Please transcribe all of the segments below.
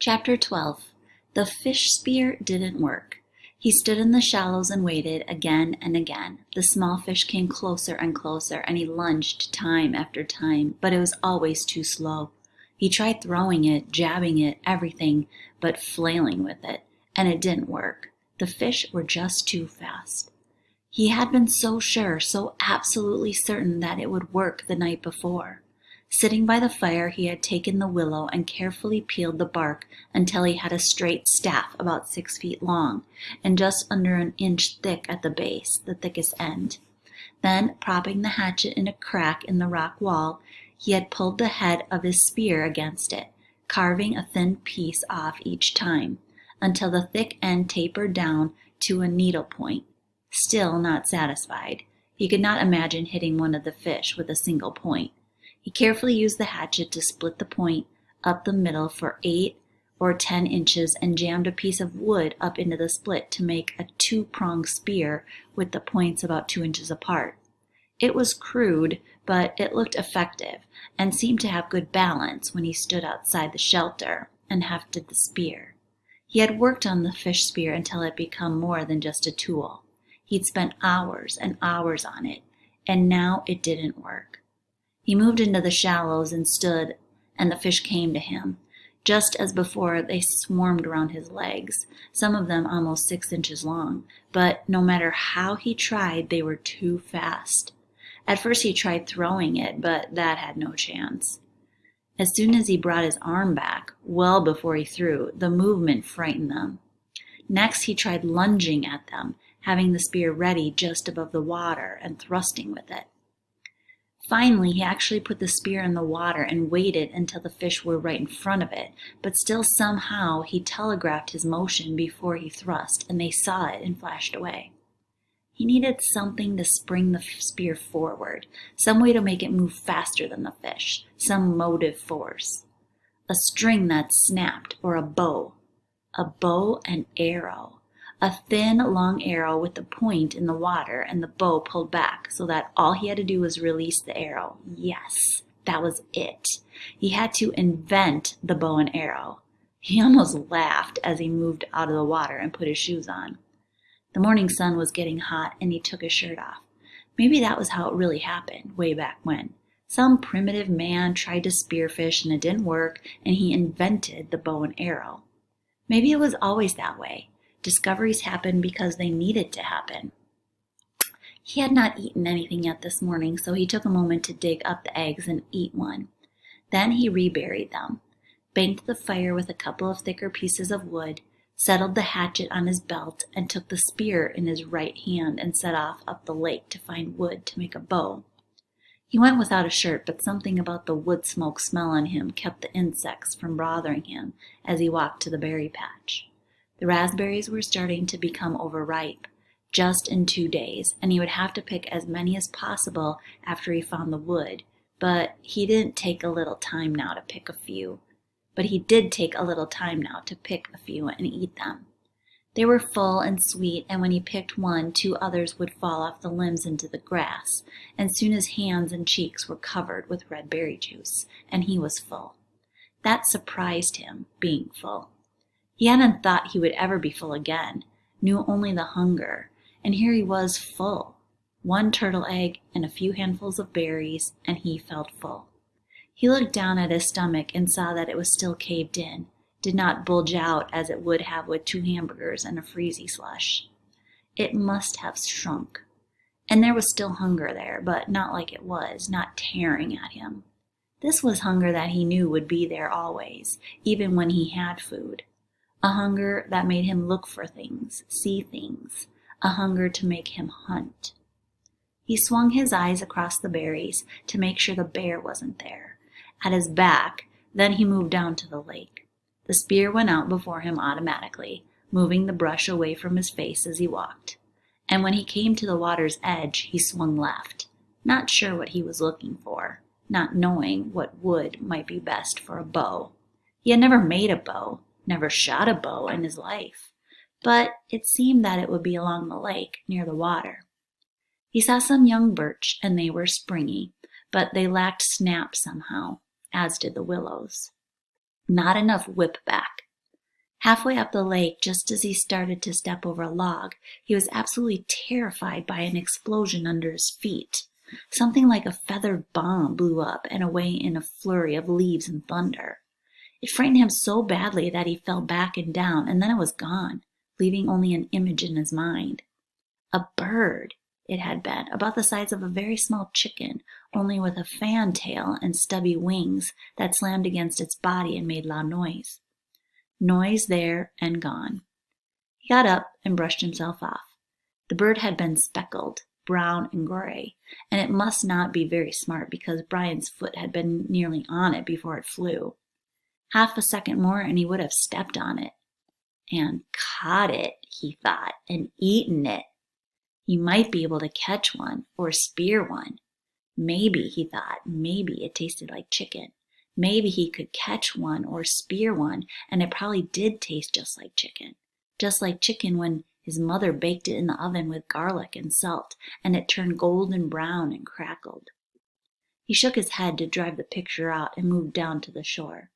Chapter 12. The fish spear didn't work. He stood in the shallows and waited again and again. The small fish came closer and closer, and he lunged time after time, but it was always too slow. He tried throwing it, jabbing it, everything, but flailing with it, and it didn't work. The fish were just too fast. He had been so sure, so absolutely certain that it would work the night before. Sitting by the fire, he had taken the willow and carefully peeled the bark until he had a straight staff about 6 feet long and just under an inch thick at the base, the thickest end. Then, propping the hatchet in a crack in the rock wall, he had pulled the head of his spear against it, carving a thin piece off each time, until the thick end tapered down to a needle point. Still not satisfied, he could not imagine hitting one of the fish with a single point. He carefully used the hatchet to split the point up the middle for 8 or 10 inches and jammed a piece of wood up into the split to make a 2-pronged spear with the points about 2 inches apart. It was crude, but it looked effective and seemed to have good balance when he stood outside the shelter and hefted the spear. He had worked on the fish spear until it had become more than just a tool. He'd spent hours and hours on it, and now it didn't work. He moved into the shallows and stood, and the fish came to him. Just as before, they swarmed around his legs, some of them almost 6 inches long, but no matter how he tried, they were too fast. At first he tried throwing it, but that had no chance. As soon as he brought his arm back, well before he threw, the movement frightened them. Next he tried lunging at them, having the spear ready just above the water and thrusting with it. Finally, he actually put the spear in the water and waited until the fish were right in front of it, but still somehow he telegraphed his motion before he thrust, and they saw it and flashed away. He needed something to spring the spear forward, some way to make it move faster than the fish, some motive force. A string that snapped, or a bow. A bow and arrow. A thin, long arrow with the point in the water and the bow pulled back so that all he had to do was release the arrow. Yes, that was it. He had to invent the bow and arrow. He almost laughed as he moved out of the water and put his shoes on. The morning sun was getting hot and he took his shirt off. Maybe that was how it really happened, way back when. Some primitive man tried to spearfish and it didn't work, and he invented the bow and arrow. Maybe it was always that way. Discoveries happened because they needed to happen. He had not eaten anything yet this morning, so he took a moment to dig up the eggs and eat one. Then he reburied them, banked the fire with a couple of thicker pieces of wood, settled the hatchet on his belt, and took the spear in his right hand and set off up the lake to find wood to make a bow. He went without a shirt, but something about the wood smoke smell on him kept the insects from bothering him as he walked to the berry patch. The raspberries were starting to become overripe, just in 2 days, and he would have to pick as many as possible after he found the wood, but he did take a little time now to pick a few and eat them. They were full and sweet, and when he picked one, 2 others would fall off the limbs into the grass, and soon his hands and cheeks were covered with red berry juice, and he was full. That surprised him, being full. He hadn't thought he would ever be full again, knew only the hunger, and here he was full. 1 turtle egg and a few handfuls of berries, and he felt full. He looked down at his stomach and saw that it was still caved in, did not bulge out as it would have with 2 hamburgers and a freezy slush. It must have shrunk. And there was still hunger there, but not like it was, not tearing at him. This was hunger that he knew would be there always, even when he had food. A hunger that made him look for things, see things, a hunger to make him hunt. He swung his eyes across the berries to make sure the bear wasn't there. At his back, then he moved down to the lake. The spear went out before him automatically, moving the brush away from his face as he walked. And when he came to the water's edge, he swung left, not sure what he was looking for, not knowing what wood might be best for a bow. He had never made a bow, never shot a bow in his life, but it seemed that it would be along the lake, near the water. He saw some young birch, and they were springy, but they lacked snap somehow, as did the willows. Not enough whip back. Halfway up the lake, just as he started to step over a log, he was absolutely terrified by an explosion under his feet. Something like a feathered bomb blew up and away in a flurry of leaves and thunder. It frightened him so badly that he fell back and down, and then it was gone, leaving only an image in his mind. A bird, it had been, about the size of a very small chicken, only with a fan tail and stubby wings that slammed against its body and made loud noise. Noise there and gone. He got up and brushed himself off. The bird had been speckled, brown and gray, and it must not be very smart because Brian's foot had been nearly on it before it flew. Half a second more and he would have stepped on it. And caught it, he thought, and eaten it. He might be able to catch one or spear one. Maybe, he thought, maybe it tasted like chicken. Maybe he could catch one or spear one, and it probably did taste just like chicken. Just like chicken when his mother baked it in the oven with garlic and salt, and it turned golden brown and crackled. He shook his head to drive the picture out and moved down to the shore.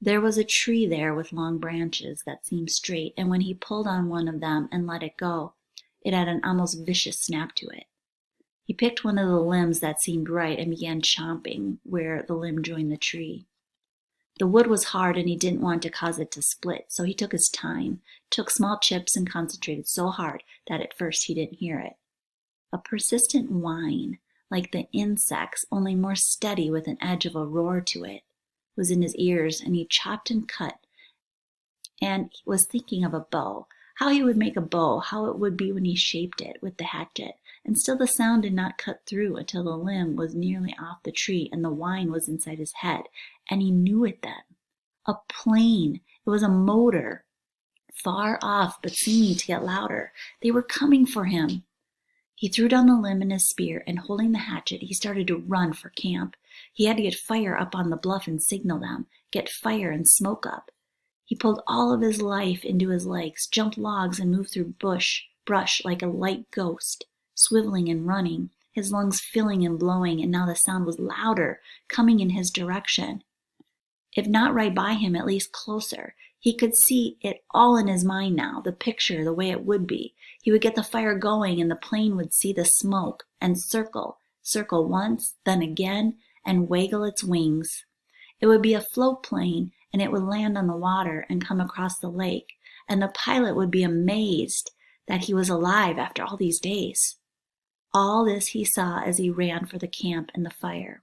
There was a tree there with long branches that seemed straight, and when he pulled on one of them and let it go, it had an almost vicious snap to it. He picked one of the limbs that seemed right and began chomping where the limb joined the tree. The wood was hard and he didn't want to cause it to split, so he took his time, took small chips and concentrated so hard that at first he didn't hear it. A persistent whine, like the insects, only more steady with an edge of a roar to it, was in his ears, and he chopped and cut and was thinking of a bow, how he would make a bow, how it would be when he shaped it with the hatchet. And still the sound did not cut through until the limb was nearly off the tree and the whine was inside his head, and he knew it then. A plane. It was a motor. Far off, but seeming to get louder. They were coming for him. He threw down the limb and his spear, and holding the hatchet, he started to run for camp. He had to get fire up on the bluff and signal them, get fire and smoke up. He pulled all of his life into his legs, jumped logs, and moved through brush like a light ghost, swiveling and running, his lungs filling and blowing, and now the sound was louder, coming in his direction. If not right by him, at least closer. He could see it all in his mind now, the picture, the way it would be. He would get the fire going, and the plane would see the smoke, and circle once, then again, and waggle its wings. It would be a float plane, and it would land on the water and come across the lake, and the pilot would be amazed that he was alive after all these days. All this he saw as he ran for the camp and the fire.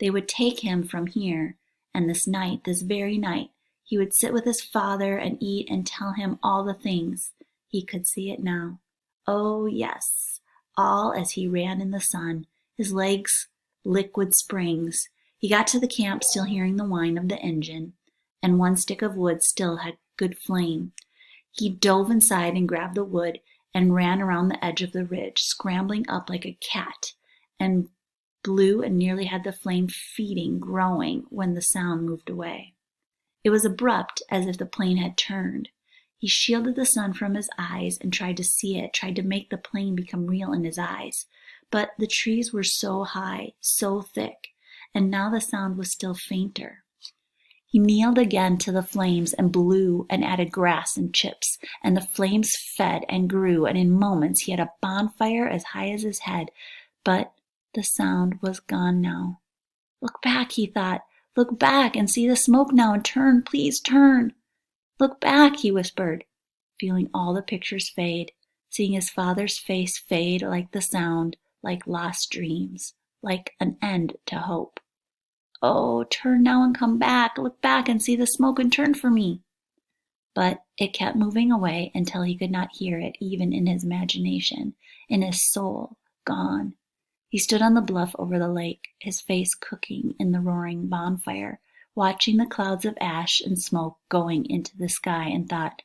They would take him from here, and this night, this very night, he would sit with his father and eat and tell him all the things. He could see it now. Oh, yes, all as he ran in the sun, his legs liquid springs. He got to the camp still hearing the whine of the engine, and one stick of wood still had good flame. He dove inside and grabbed the wood and ran around the edge of the ridge, scrambling up like a cat, and blew and nearly had the flame feeding, growing, when the sound moved away. It was abrupt, as if the plane had turned. He shielded the sun from his eyes and tried to see it, tried to make the plane become real in his eyes. But the trees were so high, so thick, and now the sound was still fainter. He kneeled again to the flames and blew and added grass and chips, and the flames fed and grew, and in moments he had a bonfire as high as his head, but the sound was gone now. Look back, he thought. Look back and see the smoke now and turn, please turn. Look back, he whispered, feeling all the pictures fade, seeing his father's face fade like the sound, like lost dreams, like an end to hope. Oh, turn now and come back. Look back and see the smoke and turn for me. But it kept moving away until he could not hear it even in his imagination, in his soul, gone. He stood on the bluff over the lake, his face cooking in the roaring bonfire, watching the clouds of ash and smoke going into the sky, and thought,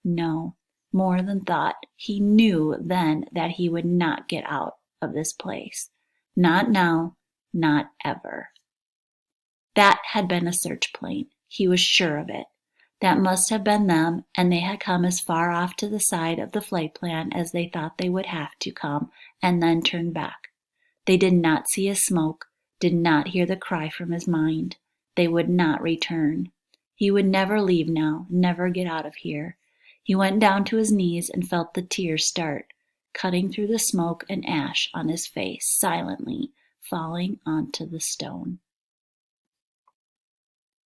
no, more than thought, he knew then that he would not get out of this place. Not now, not ever. That had been a search plane. He was sure of it. That must have been them, and they had come as far off to the side of the flight plan as they thought they would have to come, and then turned back. They did not see his smoke, did not hear the cry from his mind. They would not return. He would never leave now, never get out of here. He went down to his knees and felt the tears start, cutting through the smoke and ash on his face, silently falling onto the stone.